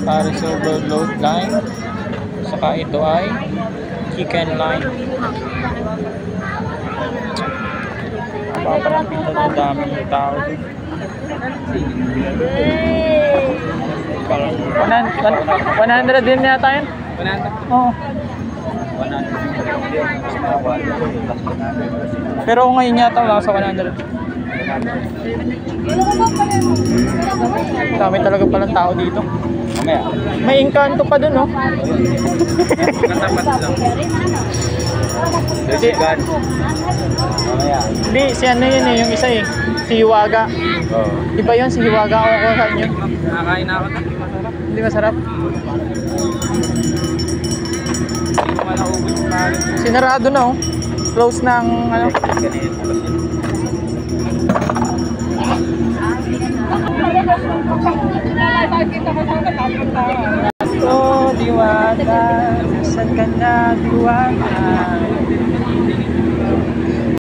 Paris overload line. Saka ito ay chicken line. Papanapin na ng daming tao. 100 din yata yun? 100? Oo. 100. Pero ngayon yata wala sa 100. Dami talaga palang tao dito. May engkanto pa dun, no? Hindi, si ano yun eh, yung isa eh. Si Hiwaga. Iba yun, si Hiwaga. Ako saan yun? Nakakain na ako. Hindi masarap. Sinarado na oh. Close ng ano. Oh, Diwata, saan ka na, Diwata?